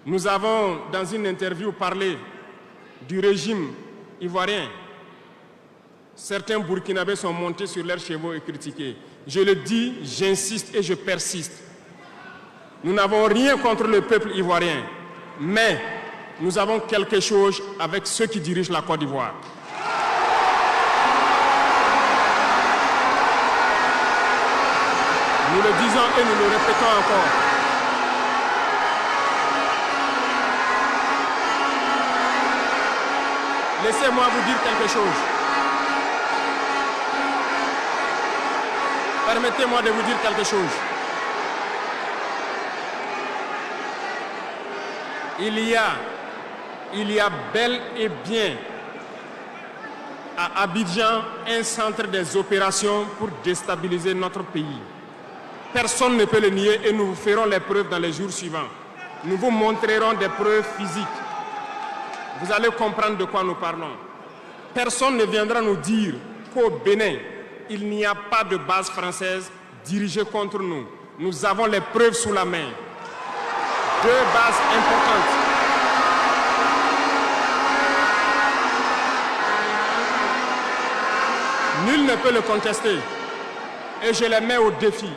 Nous avons, dans une interview, parlé du régime ivoirien. Certains Burkinabés sont montés sur leurs chevaux et critiqués. Je le dis, j'insiste et je persiste. Nous n'avons rien contre le peuple ivoirien, mais nous avons quelque chose avec ceux qui dirigent la Côte d'Ivoire. Nous le disons et nous le répétons encore. Laissez-moi vous dire quelque chose. Permettez-moi de vous dire quelque chose. Il y a bel et bien à Abidjan un centre des opérations pour déstabiliser notre pays. Personne ne peut le nier et nous vous ferons les preuves dans les jours suivants. Nous vous montrerons des preuves physiques. Vous allez comprendre de quoi nous parlons. Personne ne viendra nous dire qu'au Bénin, il n'y a pas de base française dirigée contre nous. Nous avons les preuves sous la main. 2 bases importantes. Nul ne peut le contester. Et je les mets au défi.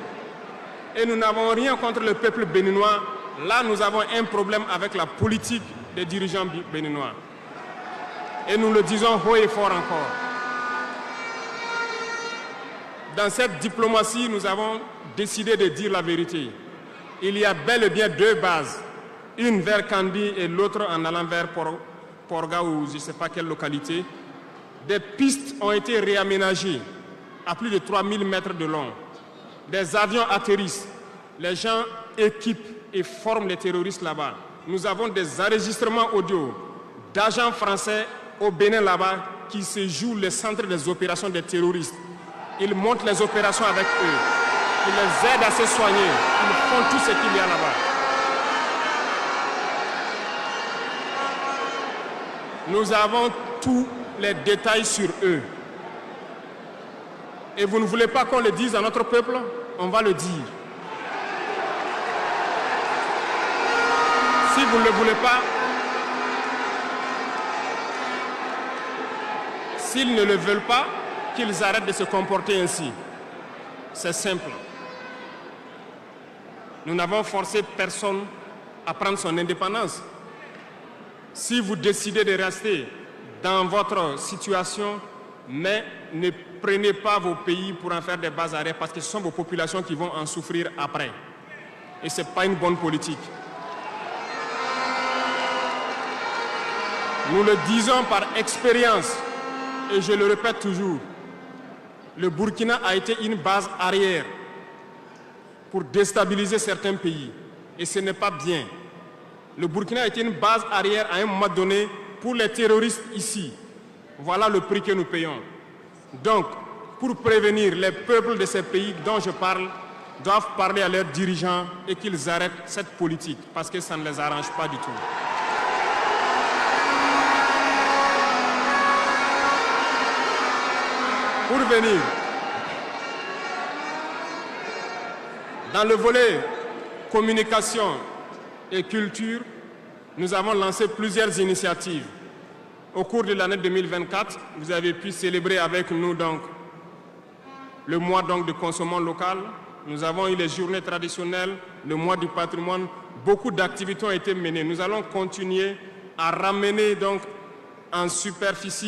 Et nous n'avons rien contre le peuple béninois. Là, nous avons un problème avec la politique des dirigeants béninois. Et nous le disons haut et fort encore. Dans cette diplomatie, nous avons décidé de dire la vérité. Il y a bel et bien 2 bases, une vers Kandi et l'autre en allant vers Porga ou je ne sais pas quelle localité. Des pistes ont été réaménagées à plus de 3000 mètres de long. Des avions atterrissent, les gens équipent et forment les terroristes là-bas. Nous avons des enregistrements audio d'agents français au Bénin là-bas qui se jouent le centre des opérations des terroristes. Ils montent les opérations avec eux. Ils les aident à se soigner. Ils font tout ce qu'il y a là-bas. Nous avons tous les détails sur eux. Et vous ne voulez pas qu'on le dise à notre peuple? On va le dire. Si vous ne le voulez pas, s'ils ne le veulent pas, qu'ils arrêtent de se comporter ainsi. C'est simple. Nous n'avons forcé personne à prendre son indépendance. Si vous décidez de rester dans votre situation, mais ne prenez pas vos pays pour en faire des bases arrière parce que ce sont vos populations qui vont en souffrir après. Et ce n'est pas une bonne politique. Nous le disons par expérience, et je le répète toujours, le Burkina a été une base arrière pour déstabiliser certains pays. Et ce n'est pas bien. Le Burkina a été une base arrière à un moment donné pour les terroristes ici. Voilà le prix que nous payons. Donc, pour prévenir les peuples de ces pays dont je parle, doivent parler à leurs dirigeants et qu'ils arrêtent cette politique parce que ça ne les arrange pas du tout. Pour venir, dans le volet communication et culture, nous avons lancé plusieurs initiatives. Au cours de l'année 2024, vous avez pu célébrer avec nous donc, le mois donc, de consommation locale. Nous avons eu les journées traditionnelles, le mois du patrimoine. Beaucoup d'activités ont été menées. Nous allons continuer à ramener donc, en surface,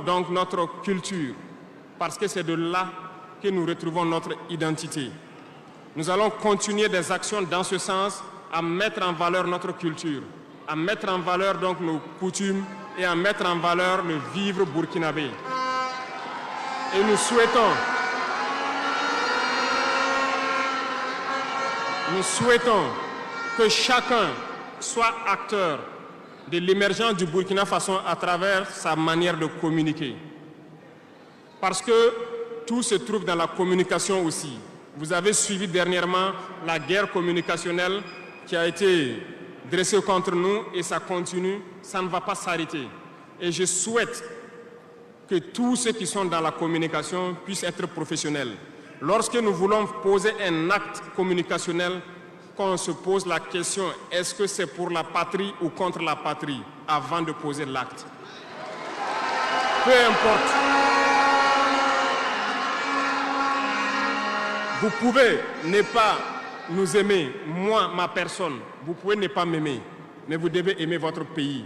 donc notre culture, parce que c'est de là que nous retrouvons notre identité. Nous allons continuer des actions dans ce sens, à mettre en valeur notre culture, à mettre en valeur donc nos coutumes et à mettre en valeur le vivre burkinabé. Et nous souhaitons que chacun soit acteur de l'émergence du Burkina Faso à travers sa manière de communiquer. Parce que tout se trouve dans la communication aussi. Vous avez suivi dernièrement la guerre communicationnelle qui a été dressée contre nous et ça continue, ça ne va pas s'arrêter. Et je souhaite que tous ceux qui sont dans la communication puissent être professionnels. Lorsque nous voulons poser un acte communicationnel, qu'on se pose la question, est-ce que c'est pour la patrie ou contre la patrie, avant de poser l'acte. Peu importe. Vous pouvez ne pas nous aimer, moi, ma personne. Vous pouvez ne pas m'aimer, mais vous devez aimer votre pays.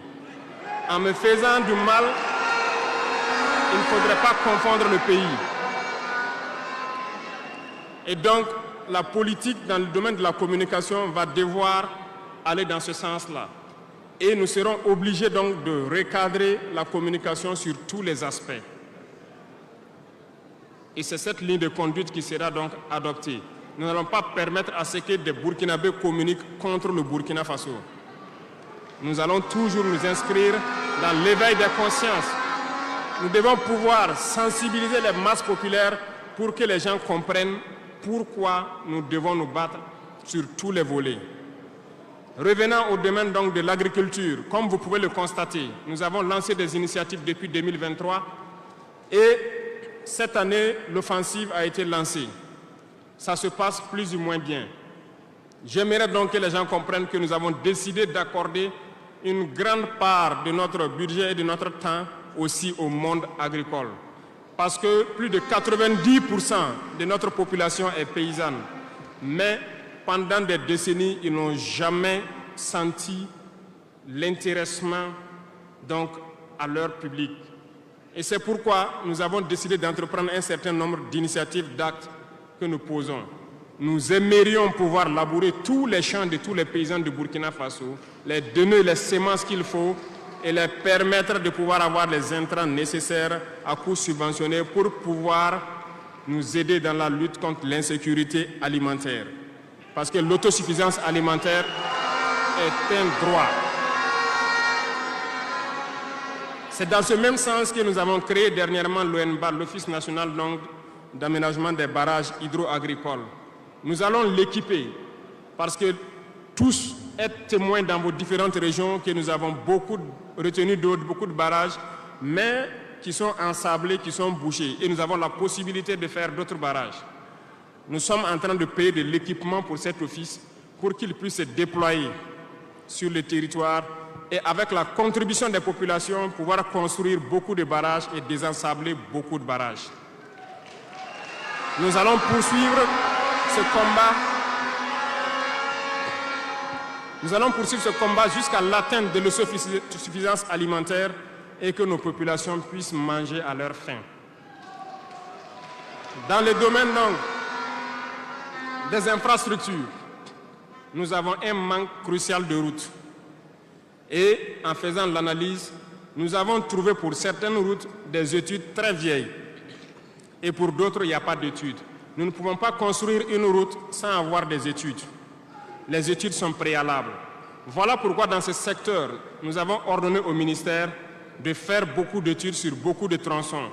En me faisant du mal, il ne faudrait pas confondre le pays. Et donc, la politique dans le domaine de la communication va devoir aller dans ce sens-là. Et nous serons obligés donc de recadrer la communication sur tous les aspects. Et c'est cette ligne de conduite qui sera donc adoptée. Nous n'allons pas permettre à ce que des Burkinabés communiquent contre le Burkina Faso. Nous allons toujours nous inscrire dans l'éveil des consciences. Nous devons pouvoir sensibiliser les masses populaires pour que les gens comprennent pourquoi nous devons nous battre sur tous les volets. Revenant au domaine donc de l'agriculture, comme vous pouvez le constater, nous avons lancé des initiatives depuis 2023 et cette année, l'offensive a été lancée. Ça se passe plus ou moins bien. J'aimerais donc que les gens comprennent que nous avons décidé d'accorder une grande part de notre budget et de notre temps aussi au monde agricole. Parce que plus de 90% de notre population est paysanne. Mais pendant des décennies, ils n'ont jamais senti l'intéressement donc, à leur public. Et c'est pourquoi nous avons décidé d'entreprendre un certain nombre d'initiatives, d'actes que nous posons. Nous aimerions pouvoir labourer tous les champs de tous les paysans de Burkina Faso, les donner les semences qu'il faut et les permettre de pouvoir avoir les intrants nécessaires à coût subventionné pour pouvoir nous aider dans la lutte contre l'insécurité alimentaire. Parce que l'autosuffisance alimentaire est un droit. C'est dans ce même sens que nous avons créé dernièrement l'ONBA, l'Office national d'aménagement des barrages hydro-agricoles. Nous allons l'équiper parce que tous êtes témoins dans vos différentes régions que nous avons retenu beaucoup de barrages, mais qui sont ensablés, qui sont bouchés. Et nous avons la possibilité de faire d'autres barrages. Nous sommes en train de payer de l'équipement pour cet office pour qu'il puisse se déployer sur le territoire et avec la contribution des populations, pouvoir construire beaucoup de barrages et désensabler beaucoup de barrages. Nous allons poursuivre ce combat. Nous allons poursuivre ce combat jusqu'à l'atteinte de l'autosuffisance alimentaire et que nos populations puissent manger à leur faim. Dans le domaine donc, des infrastructures, nous avons un manque crucial de routes. Et en faisant l'analyse, nous avons trouvé pour certaines routes des études très vieilles. Et pour d'autres, il n'y a pas d'études. Nous ne pouvons pas construire une route sans avoir des études. Les études sont préalables. Voilà pourquoi dans ce secteur, nous avons ordonné au ministère de faire beaucoup d'études sur beaucoup de tronçons